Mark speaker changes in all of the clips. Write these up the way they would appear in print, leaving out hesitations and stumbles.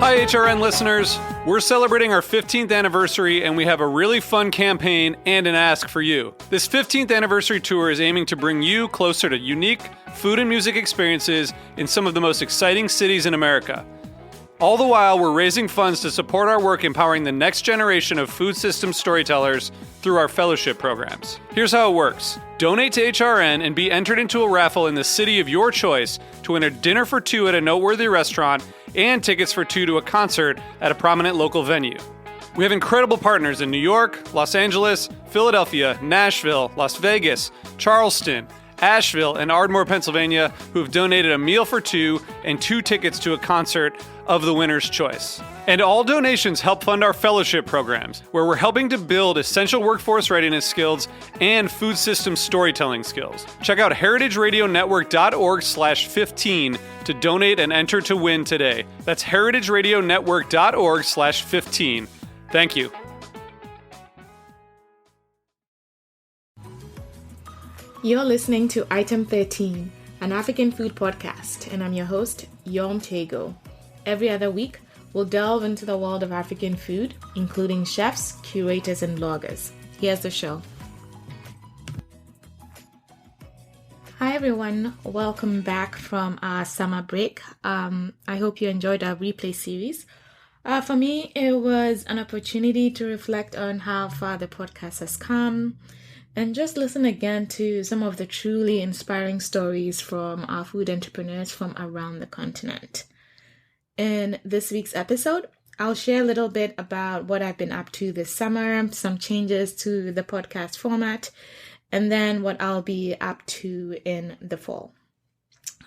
Speaker 1: Hi, HRN listeners. We're celebrating our 15th anniversary, and we have a really fun campaign and an ask for you. This 15th anniversary tour is aiming to bring you closer to unique food and music experiences in some of the most exciting cities in America. All the while, we're raising funds to support our work empowering the next generation of food systems storytellers through our fellowship programs. Here's how it works. Donate to HRN and be entered into a raffle in the city of your choice to win a dinner for two at a noteworthy restaurant and tickets for two to a concert at a prominent local venue. We have incredible partners in New York, Los Angeles, Philadelphia, Nashville, Las Vegas, Charleston, Asheville, and Ardmore, Pennsylvania, who have donated a meal for two and two tickets to a concert of the winner's choice. And all donations help fund our fellowship programs, where we're helping to build essential workforce readiness skills and food system storytelling skills. Check out heritageradionetwork.org/15 to donate and enter to win today. That's heritageradionetwork.org/15. Thank you.
Speaker 2: You're listening to Item 13, an African food podcast, and I'm your host, Yorm. Every other week, we'll delve into the world of African food, including chefs, curators, and bloggers. Here's the show. Hi everyone, welcome back from our summer break. I hope you enjoyed our replay series. For me, it was an opportunity to reflect on how far the podcast has come, and just listen again to some of the truly inspiring stories from our food entrepreneurs from around the continent. In this week's episode, I'll share a little bit about what I've been up to this summer, some changes to the podcast format, and then what I'll be up to in the fall.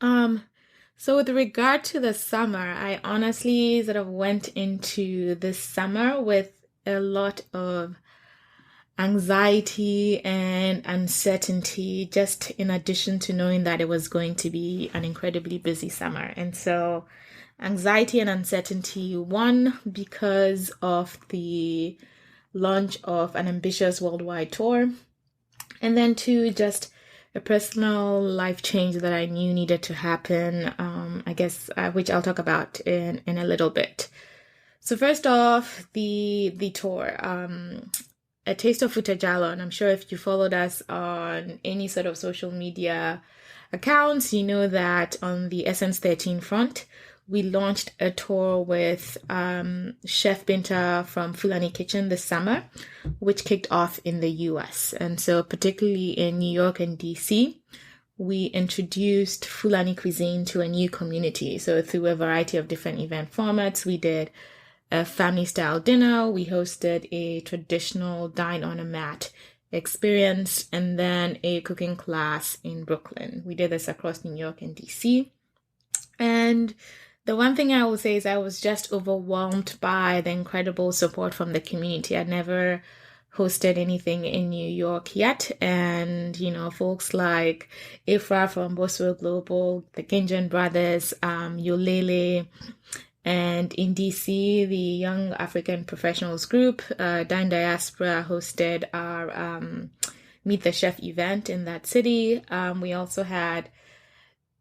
Speaker 2: So with regard to the summer, I honestly sort of went into this summer with a lot of anxiety and uncertainty, just in addition to knowing that it was going to be an incredibly busy summer. And so anxiety and uncertainty, one, because of the launch of an ambitious worldwide tour, and then two, just a personal life change that I knew needed to happen, which I'll talk about in a little bit. So first off, the tour. A taste of Futajalo, and I'm sure if you followed us on any sort of social media accounts, you know that on the Essence 13 front, we launched a tour with Chef Binta from Fulani Kitchen this summer, which kicked off in the US. And so particularly in New York and DC, we introduced Fulani cuisine to a new community. So through a variety of different event formats, we did a family-style dinner, we hosted a traditional dine on a mat experience, and then a cooking class in Brooklyn. We did this across New York and DC. And the one thing I will say is I was just overwhelmed by the incredible support from the community. I'd never hosted anything in New York yet. And, folks like Ifra from Boswell Global, the Ginjan Brothers, Yolele, and in DC, the Young African Professionals Group, Dine Diaspora, hosted our Meet the Chef event in that city. We also had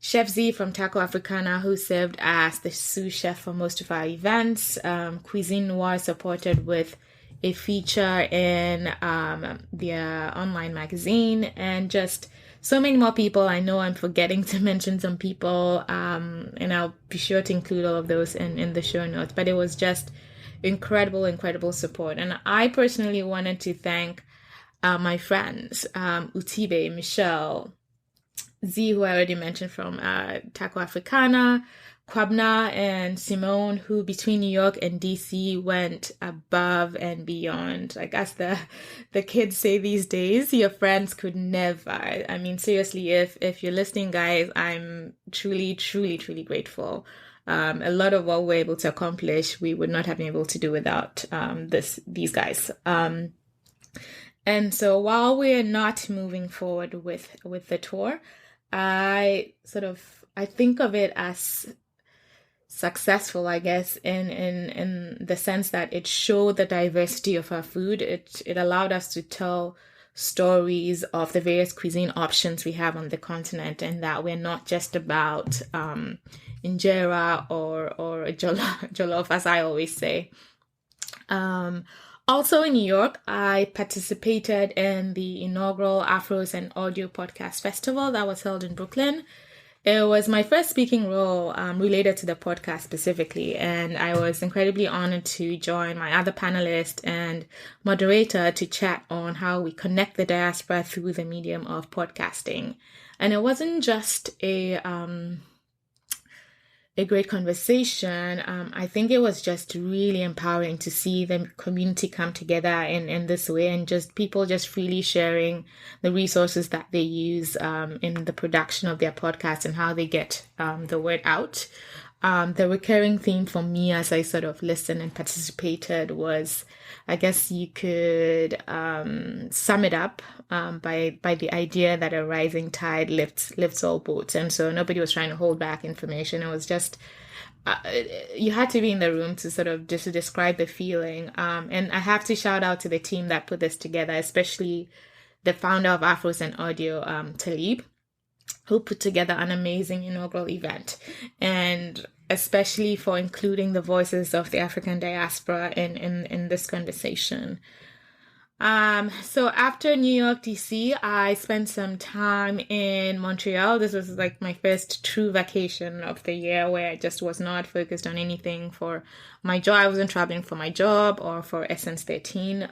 Speaker 2: Chef Z from Taco Africana, who served as the sous chef for most of our events. Cuisine Noir supported with a feature in their online magazine, and just so many more people. I know I'm forgetting to mention some people, and I'll be sure to include all of those in the show notes. But it was just incredible support. And I personally wanted to thank my friends, Utibe, Michelle, Z, who I already mentioned from Taco Africana, Kwabna, and Simone, who between New York and DC went above and beyond. Like as the kids say these days, your friends could never. I mean, seriously, if you're listening, guys, I'm truly grateful. A lot of what we're able to accomplish, we would not have been able to do without these guys. And so while we're not moving forward with the tour, I think of it as successful, I guess, in the sense that it showed the diversity of our food. It allowed us to tell stories of the various cuisine options we have on the continent, and that we're not just about injera or jollof, as I always say. Also in New York, I participated in the inaugural Afros and Audio Podcast Festival that was held in Brooklyn. It was my first speaking role related to the podcast specifically, and I was incredibly honored to join my other panelist and moderator to chat on how we connect the diaspora through the medium of podcasting. And it wasn't just a great conversation. I think it was just really empowering to see the community come together in this way, and just people just freely sharing the resources that they use in the production of their podcast and how they get the word out. The recurring theme for me as I sort of listened and participated was, I guess you could sum it up by the idea that a rising tide lifts all boats. And so nobody was trying to hold back information. It was just, you had to be in the room to sort of just to describe the feeling. And I have to shout out to the team that put this together, especially the founder of Afros and Audio, Talib, who put together an amazing inaugural event, and especially for including the voices of the African diaspora in this conversation. So after New York, DC, I spent some time in Montreal. This was like my first true vacation of the year where I just was not focused on anything for my job. I wasn't traveling for my job or for Essence 13.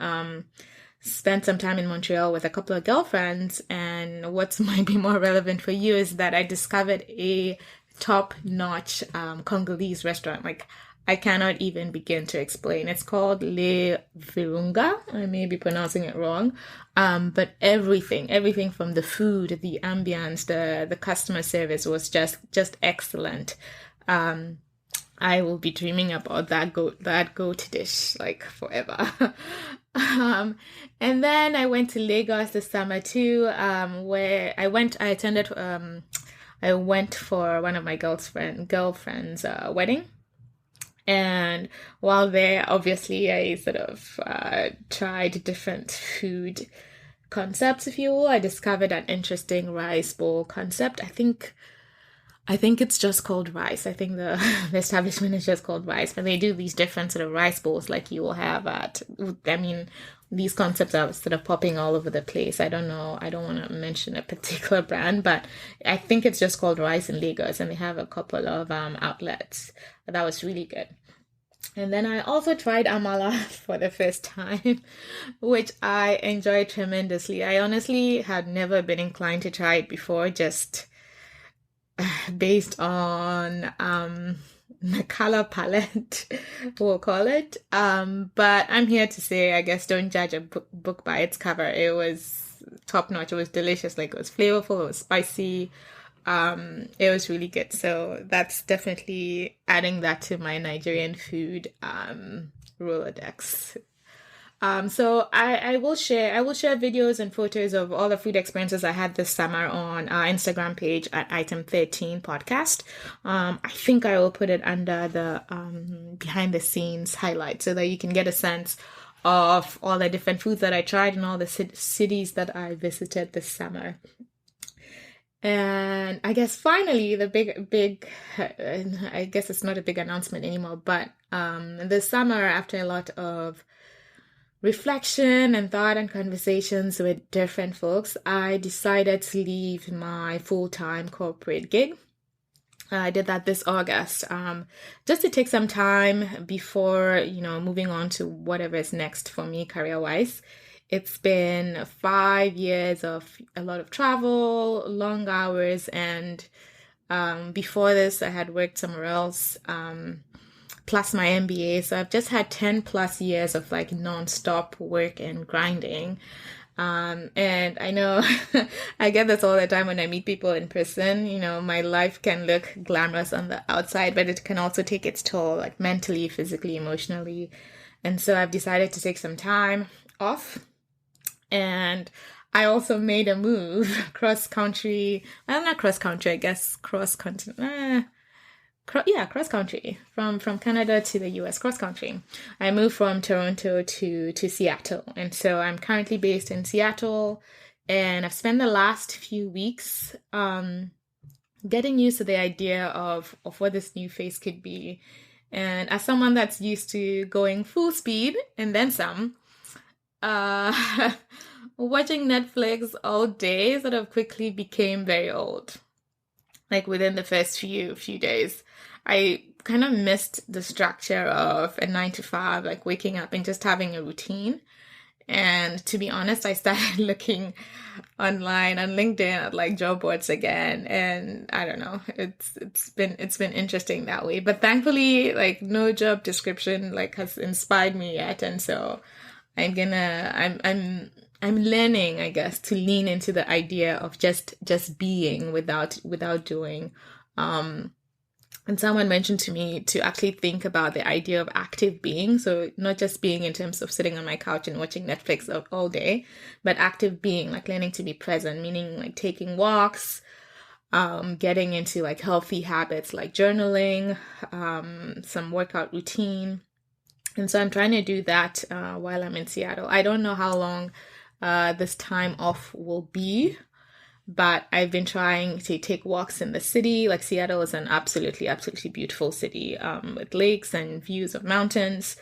Speaker 2: Spent some time in Montreal with a couple of girlfriends, and what might be more relevant for you is that I discovered a top-notch Congolese restaurant. Like, I cannot even begin to explain. It's called Le Virunga. I may be pronouncing it wrong. But everything from the food, the ambience, the customer service was just excellent. I will be dreaming about that goat dish like forever. And then I went to Lagos this summer too, where I went for one of my girlfriend's wedding. And while there, obviously, I sort of tried different food concepts, if you will. I discovered an interesting rice bowl concept. I think it's just called rice. I think the establishment is just called rice, but they do these different sort of rice bowls like you will have these concepts are sort of popping all over the place. I don't know. I don't want to mention a particular brand, but I think it's just called Rice in Lagos, and they have a couple of outlets. That was really good. And then I also tried amala for the first time, which I enjoyed tremendously. I honestly had never been inclined to try it before, just based on the color palette, we'll call it. But I'm here to say, I guess, don't judge a book by its cover. It was top notch. It was delicious. Like, it was flavorful. It was spicy. It was really good. So that's definitely adding that to my Nigerian food Rolodex. So I will share videos and photos of all the food experiences I had this summer on our Instagram page at item 13 podcast. I think I will put it under the behind the scenes highlight so that you can get a sense of all the different foods that I tried and all the cities that I visited this summer. And I guess finally the big, I guess it's not a big announcement anymore, but this summer, after a lot of reflection and thought and conversations with different folks, I decided to leave my full-time corporate gig. I did that this August, just to take some time before, moving on to whatever is next for me career-wise. It's been 5 years of a lot of travel, long hours, and before this, I had worked somewhere else, plus my MBA. So I've just had 10 plus years of like nonstop work and grinding. And I know I get this all the time when I meet people in person. My life can look glamorous on the outside, but it can also take its toll, like mentally, physically, emotionally. And so I've decided to take some time off. And I also made a move cross country. Well, not cross country, I guess cross continent. Cross country from Canada to the US, cross country. I moved from Toronto to Seattle, and so I'm currently based in Seattle, and I've spent the last few weeks getting used to the idea of what this new phase could be. And as someone that's used to going full speed and then some, watching Netflix all day sort of quickly became very old. Like within the first few days, I kind of missed the structure of a 9 to 5, like waking up and just having a routine. And to be honest, I started looking online on LinkedIn at like job boards again. And I don't know, it's been interesting that way. But thankfully, like no job description like has inspired me yet. And so I'm learning, I guess, to lean into the idea of just being without doing. And someone mentioned to me to actually think about the idea of active being. So not just being in terms of sitting on my couch and watching Netflix all day, but active being, like learning to be present, meaning like taking walks, getting into like healthy habits like journaling, some workout routine. And so I'm trying to do that while I'm in Seattle. I don't know how long this time off will be, but I've been trying to take walks in the city. Like Seattle is an absolutely beautiful city with lakes and views of mountains.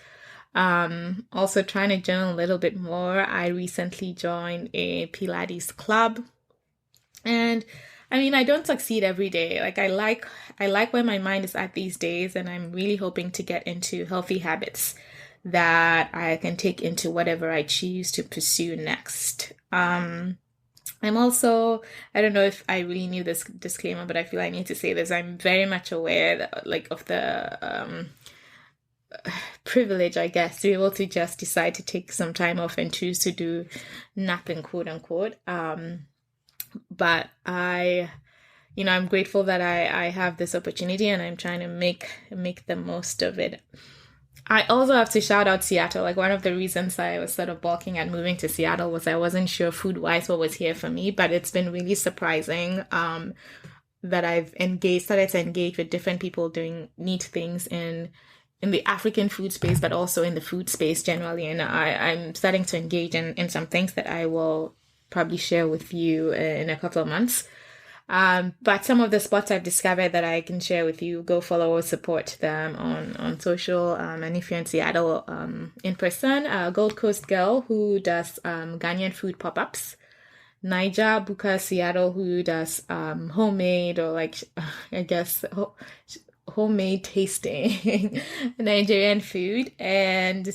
Speaker 2: Also trying to journal a little bit more. I recently joined a Pilates club, and I mean, I don't succeed every day. Like I like where my mind is at these days, and I'm really hoping to get into healthy habits that I can take into whatever I choose to pursue next. I'm also, I don't know if I really knew this disclaimer, but I feel I need to say this. I'm very much aware that, like, of the privilege, I guess, to be able to just decide to take some time off and choose to do nothing, quote unquote. But I'm grateful that I have this opportunity, and I'm trying to make the most of it. I also have to shout out Seattle. Like one of the reasons I was sort of balking at moving to Seattle was I wasn't sure food-wise what was here for me, but it's been really surprising that I've started to engage with different people doing neat things in the African food space, but also in the food space generally. And I'm starting to engage in some things that I will probably share with you in a couple of months. But some of the spots I've discovered that I can share with you, go follow or support them on social. And if you're in Seattle in person, Gold Coast Girl, who does Ghanaian food pop-ups. Naija Buka Seattle, who does homemade or like, I guess, homemade tasting Nigerian food. And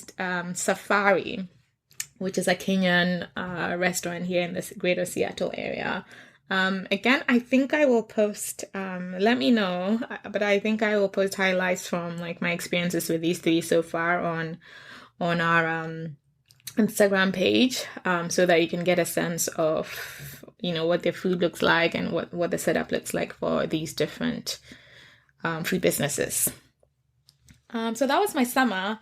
Speaker 2: Safari, which is a Kenyan restaurant here in the greater Seattle area. Again, I think I will post, let me know, but I think I will post highlights from like my experiences with these three so far on our Instagram page, so that you can get a sense of, what their food looks like and what the setup looks like for these different food businesses. So that was my summer.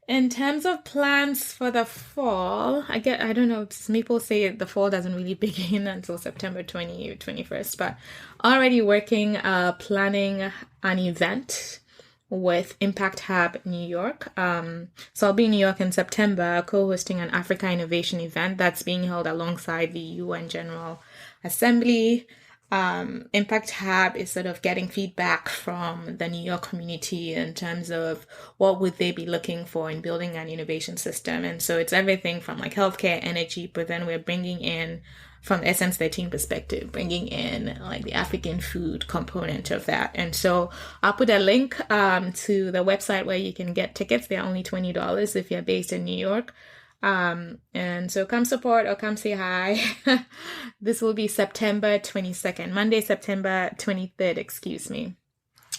Speaker 2: In terms of plans for the fall, I don't know, people say the fall doesn't really begin until September 21st, but already working, planning an event with Impact Hub New York. So I'll be in New York in September, co-hosting an Africa Innovation event that's being held alongside the UN General Assembly. Impact Hub is sort of getting feedback from the New York community in terms of what would they be looking for in building an innovation system. And so it's everything from like healthcare, energy, but then we're bringing in, from Essence 13 perspective, bringing in like the African food component of that. And so I'll put a link to the website where you can get tickets. They're only $20 if you're based in New York. And so come support or come say hi. This will be September 22nd, Monday, September 23rd,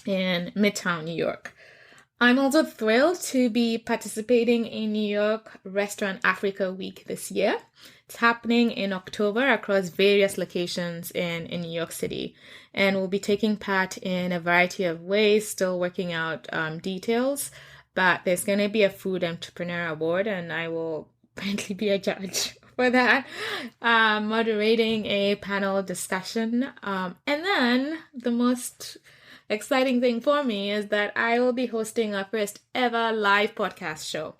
Speaker 2: in Midtown, New York. I'm also thrilled to be participating in New York Restaurant Africa Week this year. It's happening in October across various locations in New York City, and we'll be taking part in a variety of ways, still working out details, but there's going to be a Food Entrepreneur Award, and I will apparently be a judge for that, moderating a panel discussion. And then the most exciting thing for me is that I will be hosting our first ever live podcast show.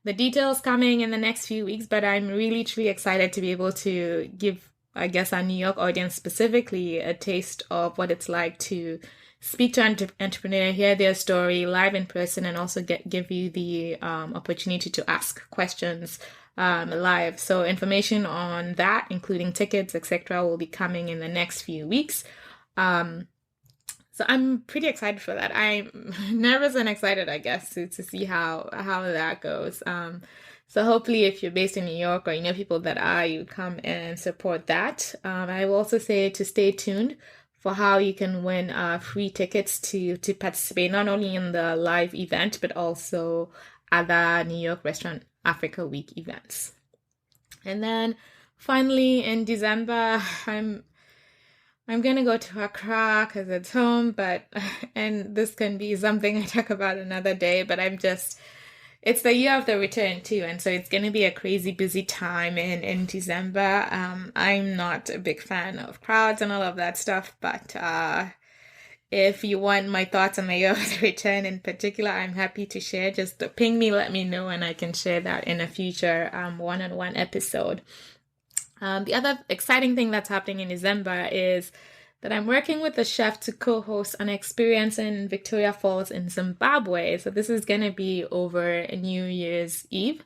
Speaker 2: The details coming in the next few weeks, but I'm really, truly excited to be able to give, I guess, our New York audience specifically a taste of what it's like to speak to an entrepreneur, hear their story live in person, and also give you the opportunity to ask questions live. So information on that, including tickets, etc., will be coming in the next few weeks. So I'm pretty excited for that. I'm nervous and excited, I guess, to see how that goes. So hopefully if you're based in New York or you know people that are, you come and support that. I will also say to stay tuned for how you can win free tickets to participate not only in the live event, but also other New York Restaurant Africa Week events. And then finally in December, I'm gonna go to Accra because it's home, and this can be something I talk about another day, but it's the year of the return too, and so it's gonna be a crazy busy time in December. I'm not a big fan of crowds and all of that stuff, but if you want my thoughts on the year of the return in particular, I'm happy to share. Just ping me, let me know, and I can share that in a future one-on-one episode. The other exciting thing that's happening in December is that I'm working with a chef to co-host an experience in Victoria Falls in Zimbabwe. So this is going to be over New Year's Eve.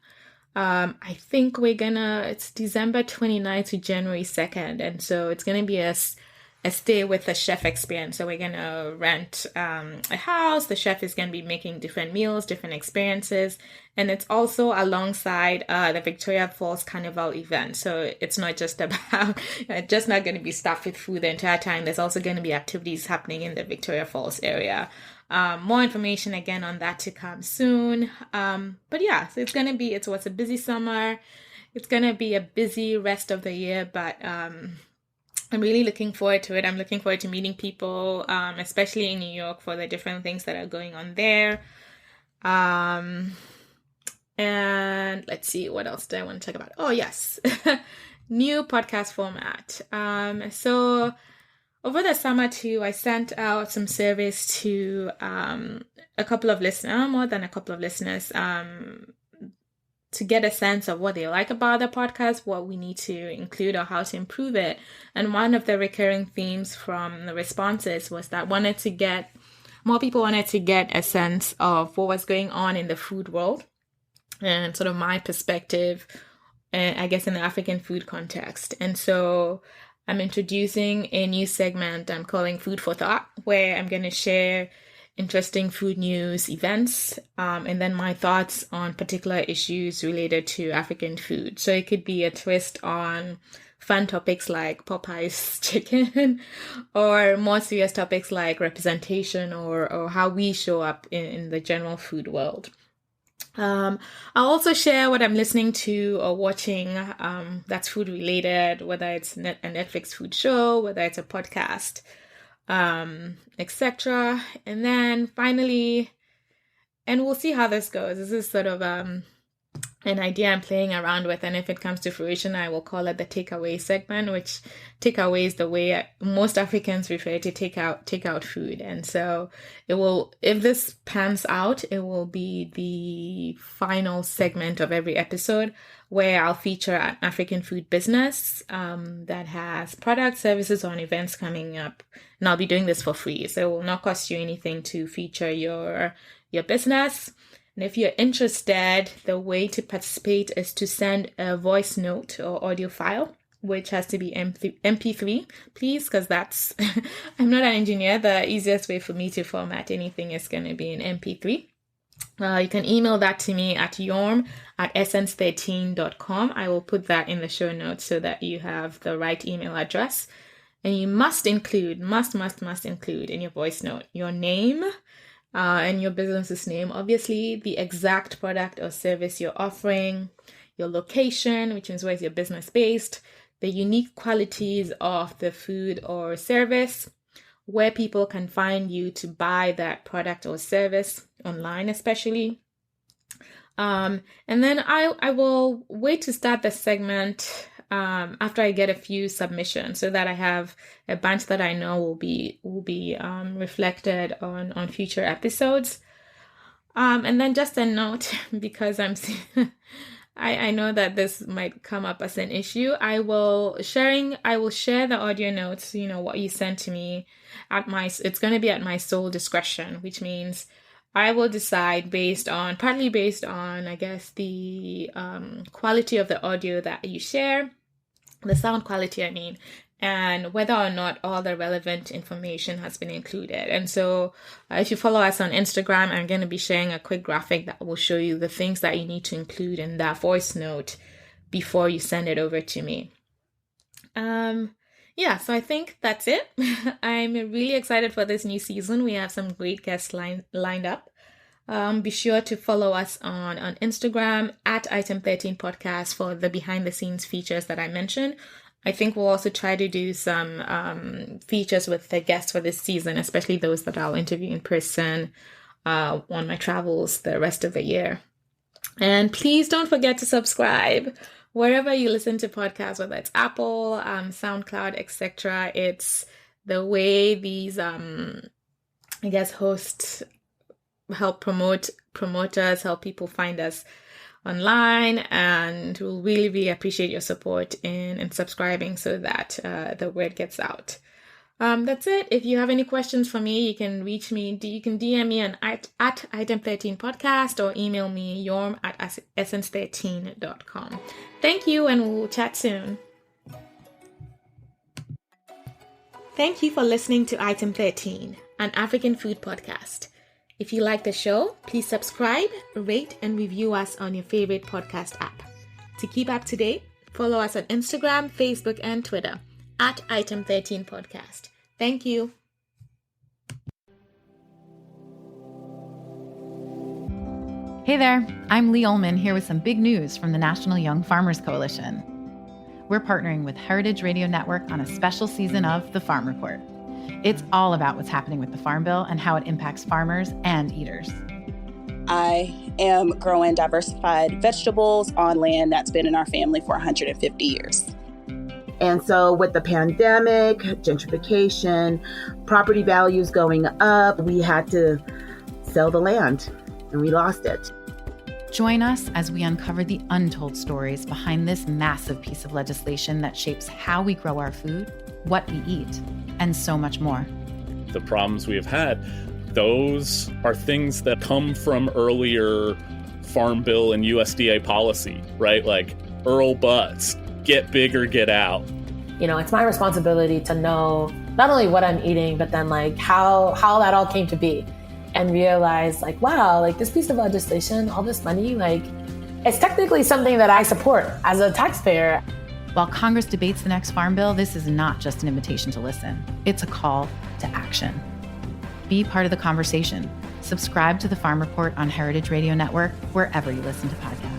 Speaker 2: I think it's December 29th to January 2nd. And so it's going to be a stay with a chef experience. So we're going to rent a house. The chef is going to be making different meals, different experiences. And it's also alongside the Victoria Falls Carnival event. So it's not just about, just not going to be stuffed with food the entire time. There's also going to be activities happening in the Victoria Falls area. More information again on that to come soon. But yeah, so it's a busy summer. It's going to be a busy rest of the year, but I'm really looking forward to it. I'm looking forward to meeting people, especially in New York, for the different things that are going on there. And let's see, what else do I want to talk about? Oh, yes. New podcast format. So over the summer too, I sent out some surveys to a couple of listeners, more than a couple of listeners, to get a sense of what they like about the podcast, what we need to include or how to improve it. And one of the recurring themes from the responses was that more people wanted to get a sense of what was going on in the food world and sort of my perspective, I guess, in the African food context. And so I'm introducing a new segment I'm calling Food for Thought, where I'm going to share interesting food news, events, and then my thoughts on particular issues related to African food. So it could be a twist on fun topics like Popeye's chicken, or more serious topics like representation or how we show up in the general food world. I'll also share what I'm listening to or watching that's food related, whether it's a Netflix food show, whether it's a podcast, etc. And then finally, and we'll see how this goes. This is sort of an idea I'm playing around with, and if it comes to fruition, I will call it the takeaway segment, which takeaway is the way most Africans refer to takeout food. And so it will, if this pans out, it will be the final segment of every episode where I'll feature an African food business that has products, services, or events coming up. And I'll be doing this for free. So it will not cost you anything to feature your business. And if you're interested, the way to participate is to send a voice note or audio file, which has to be MP3, please, because that's, I'm not an engineer. The easiest way for me to format anything is going to be in MP3. You can email that to me at yorm@essence13.com. I will put that in the show notes so that you have the right email address. And you must include in your voice note your name, and your business's name, obviously, the exact product or service you're offering, your location, which means where's your business based, the unique qualities of the food or service, where people can find you to buy that product or service online, especially. And then I will wait to start the segment after I get a few submissions, so that I have a bunch that I know will be reflected on future episodes. And then just a note, because I know that this might come up as an issue. I will share the audio notes, what you sent to me it's going to be at my sole discretion, which means I will decide partly based on, I guess, the quality of the audio that you share, the sound quality, I mean, and whether or not all the relevant information has been included. And so if you follow us on Instagram, I'm going to be sharing a quick graphic that will show you the things that you need to include in that voice note before you send it over to me. So I think that's it. I'm really excited for this new season. We have some great guests lined up. Be sure to follow us on Instagram at Item 13 Podcast for the behind the scenes features that I mentioned. I think we'll also try to do some features with the guests for this season, especially those that I'll interview in person on my travels the rest of the year. And please don't forget to subscribe wherever you listen to podcasts, whether it's Apple, SoundCloud, etc. It's the way these, hosts help promoters, help people find us online, and we'll really, really appreciate your support in subscribing so that the word gets out. That's it. If you have any questions for me, you can reach me. You can DM me at Item 13 Podcast or email me yorm at essence13.com. Thank you, and we'll chat soon. Thank you for listening to Item 13, an African food podcast. If you like the show, please subscribe, rate, and review us on your favorite podcast app. To keep up to date, follow us on Instagram, Facebook, and Twitter at Item 13 Podcast. Thank you.
Speaker 3: Hey there, I'm Lee Ullman here with some big news from the National Young Farmers Coalition. We're partnering with Heritage Radio Network on a special season of The Farm Report. It's all about what's happening with the Farm Bill and how it impacts farmers and eaters.
Speaker 4: I am growing diversified vegetables on land that's been in our family for 150 years.
Speaker 5: And so with the pandemic, gentrification, property values going up, we had to sell the land and we lost it.
Speaker 3: Join us as we uncover the untold stories behind this massive piece of legislation that shapes how we grow our food, what we eat, and so much more.
Speaker 6: The problems we have had, those are things that come from earlier Farm Bill and USDA policy, right? Like Earl Butts, get big or get out.
Speaker 7: It's my responsibility to know not only what I'm eating, but then like how that all came to be, and realize like, wow, like this piece of legislation, all this money, like it's technically something that I support as a taxpayer.
Speaker 3: While Congress debates the next Farm Bill, this is not just an invitation to listen. It's a call to action. Be part of the conversation. Subscribe to The Farm Report on Heritage Radio Network, wherever you listen to podcasts.